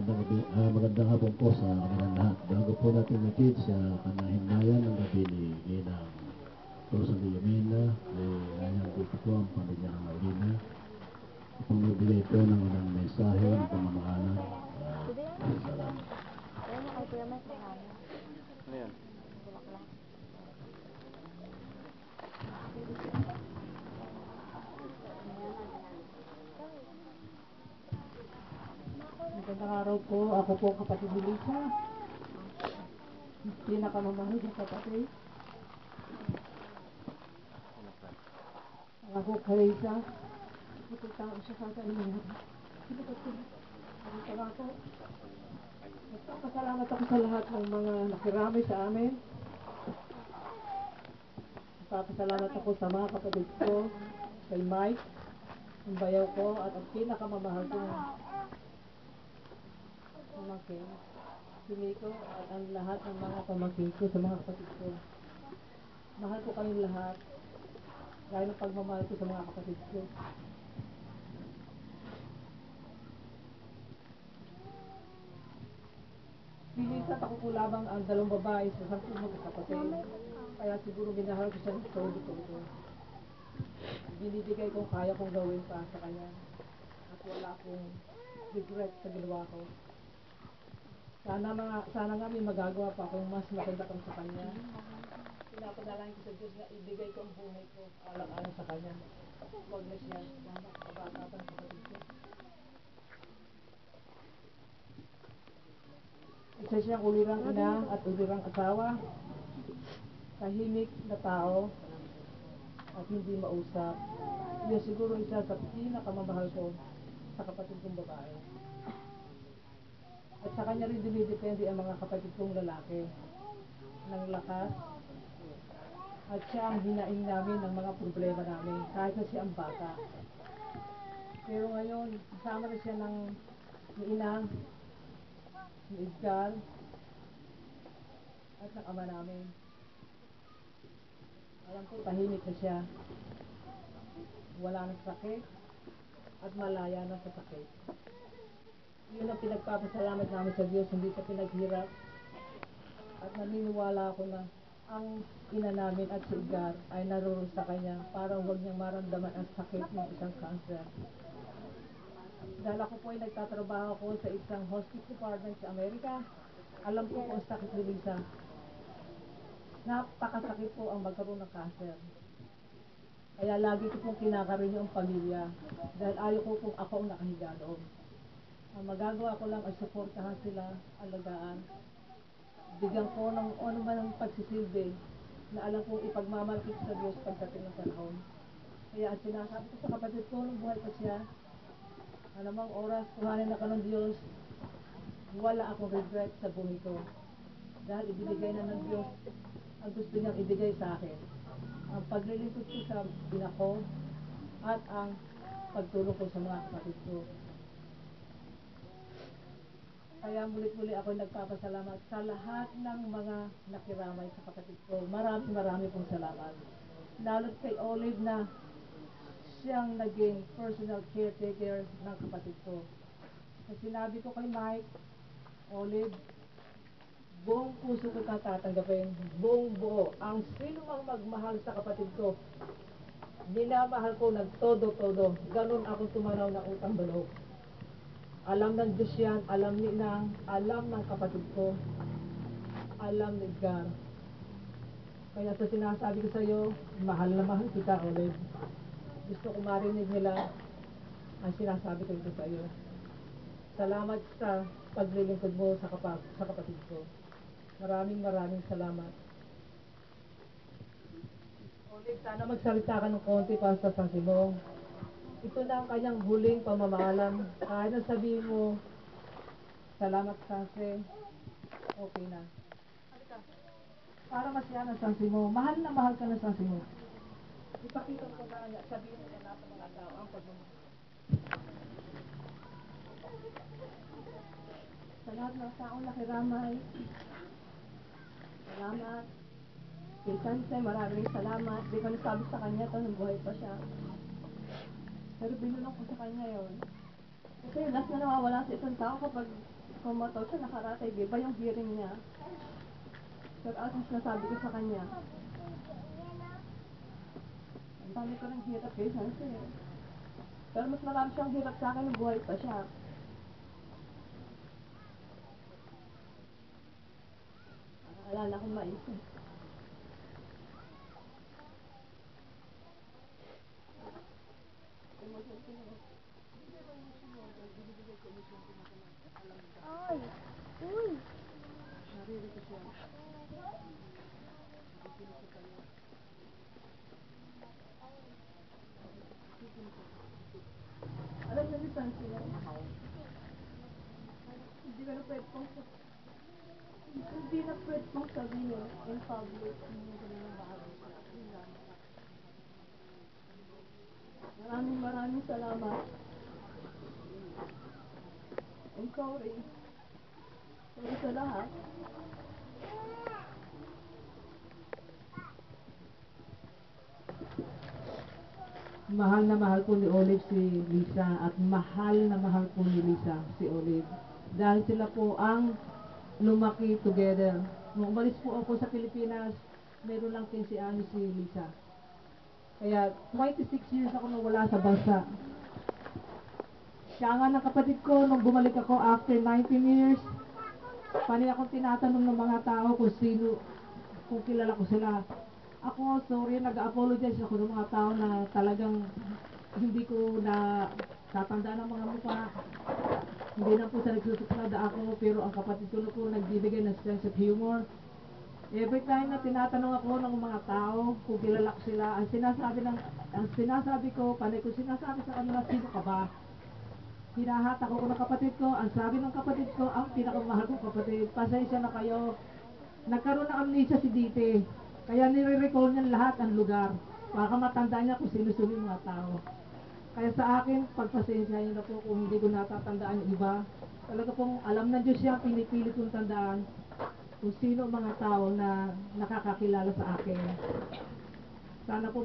magandang hapon po sa kanilang lahat. Bago po natin nakit sa kanahimlayan ng gabi ni Ginang Rosalie Mina, ay nayang dito po ang pamilya ng Maulina. Itong magbigay po ng unang mensahe ng pamamahalan. Salamat. Ayan. Magandang araw po. Ako po kapatid ni Lisa. Pinakamamahal ng kapatid. Ako kay Lisa. Ito tao siya sa kanya. Ito ako. Nagpapasalamat ako sa lahat ng mga nakiramay sa amin. Nagpapasalamat ako sa mga kapatid ko, kay Mike, ang bayaw ko, at ang pinakamamahal kong pamangkin, si Miko, at ang lahat ng mga pamangkin ko sa mga kapatid ko. Mahal ko kayong lahat, dahil ang pagmamahal ko sa mga kapatid ko. Pilisan ako po lamang ang dalawang babae sa 10 magkakapatid. Kaya siguro minahal ko siya ng todo-todo. Binibigay kong kaya kong gawin pa sa kanya. At wala akong regret sa ginawa ko. Sana nga may magagawa pa akong mas maganda sa kanya. Pinapanalangin ko sa Diyos na ibigay ko ang buhay ko alang-alang sa kanya. Huwag na siya, sana kabata pa ng kapatid ko. Isa siyang ulirang ina at ulirang asawa. Tahimik na tao at hindi mausap. Iya siguro isa sa pinakamamahal ko sa kapatid kong babae. At sa kanya rin dumidepende ang mga kapatid kong lalaki ng lakas. At siya ang hinaing namin ng mga problema namin kahit na siya ang bata. Pero ngayon, kasama na siya ng ni ina, ni Edgar, at ng ama namin. Alam ko, tahimik na siya. Wala na sakit at malaya na sa sakit. Yun ang pinagpapasalamat namin sa Diyos, hindi sa pinaghirap. At naniniwala ako na ang ina namin at si Edgar ay naroon sa kanya para huwag niyang maramdaman ang sakit ng isang cancer. Dahil ako po ay nagtatrabaho ko sa isang hospice department sa Amerika, alam ko po ang sakit ni Lisa. Napakasakit po ang magkaroon ng cancer. Kaya lagi ko pong kinakaroon yung pamilya dahil ayaw ko kung ako ang nakahiga doon. Ang magagawa ko lang ay suportahan sila, alagaan. Bigyan ko ng ano man ang pagsisilbi na alam kong ipagmamalaki sa Diyos pagdating ng panahon. Kaya ang sinasabi ko sa kapatid ko nung buhay pa siya, anumang oras, kuhanin ako ng Diyos, wala akong regret sa buhay ko. Dahil ibinigay na ng Diyos ang gusto niyang ibigay sa akin. Ang paglilingkod ko sa ina ko at ang pagtulong ko sa mga kapatid ko. Kaya mulit-muli ako nagpapasalamat sa lahat ng mga nakiramay sa kapatid ko. Marami pong salamat. Lalo kay Olive na siyang naging personal caretaker ng kapatid ko. At sinabi ko kay Mike, Olive, buong puso ko tatanggapin, buong buo. Ang sino mang magmahal sa kapatid ko, minamahal ko ng todo-todo. Ganon ako tumanaw ng utang balog. Alam ng Diyos yan, alam ni Inang, alam ng kapatid ko, alam ni Edgar. Kaya sa sinasabi ko sa iyo, mahal na mahal kita, Olive. Gusto ko marinig nila ang sinasabi ko ito sa iyo. Salamat sa paglilingkod mo sa kapatid ko. Maraming salamat. Olive, sana magsalita ka ng konti para sa sangsi mo. Ito na ang kanyang huling pamamahalan. Kahit na sabihin mo, salamat sangsi, okay na. Para masaya ng sangsi mo, mahal na mahal ka ng sangsi mo. Ipakita mo sa kanya, sabihin mo sa lahat ng mga tao ang pagmamahal. Sa lahat ng taong nakiramay, salamat. Kay Sensei, maraming salamat. Di ko nasabi sa kanya ito nung buhay pa siya. Pero binulong ko sa kanya yon. Kasi last na nawawala sa isang tao kapag Pumotor siya, nakaratay, di ba yung hearing niya? Pero as is nasabi ko sa kanya, ang dami ko ng hirap eh, Nancy. Pero mas marami siyang hirap sa akin nung buhay pa siya. Wala na akong maisip. Ay, uy. Alam niyo ni Nancy, hindi ka na pwede pong hindi na pwede pong sabihin in public. Hindi ko na nabahagi siya. Yun lang. Maraming salamat. I'm sorry. Sorry sa lahat. Mahal na mahal po ni Olive si Lisa at mahal na mahal po ni Lisa si Olive. Dahil sila po ang lumaki together. Nung umalis po ako sa Pilipinas, meron lang 15 anos si Lisa. Kaya 26 years ako nawala sa bansa. Siya nga ng kapatid ko nung bumalik ako after 19 years. Panay akong tinatanong ng mga tao kung sino, kung kilala ko sila. Ako, sorry, nag-apologize ako ng mga tao na talagang hindi ko na tatandaan ang mga mukha. Hindi na po sa nagsusuplada ako, pero ang kapatid ko na po nagbibigay ng sense of humor. Every time na tinatanong ako ng mga tao kung kilala ko sila, ang sinasabi ko, panay ko sinasabi sa kanila, sino ka ba? Hinahatak ako ng kapatid ko, ang sabi ng kapatid ko, ang pinakamahal kong kapatid, pasensya na kayo. Nagkaroon ng amnesia si Dite, kaya nire-recall niya lahat ang lugar. Baka matandaan niya kung sino-sino yung mga tao. Kaya sa akin, pagpasensya niyo na po kung hindi ko natatandaan yung iba. Talaga pong alam ng Diyos siya, pinipilit kong tandaan kung sino ang mga tao na nakakakilala sa akin. Sana po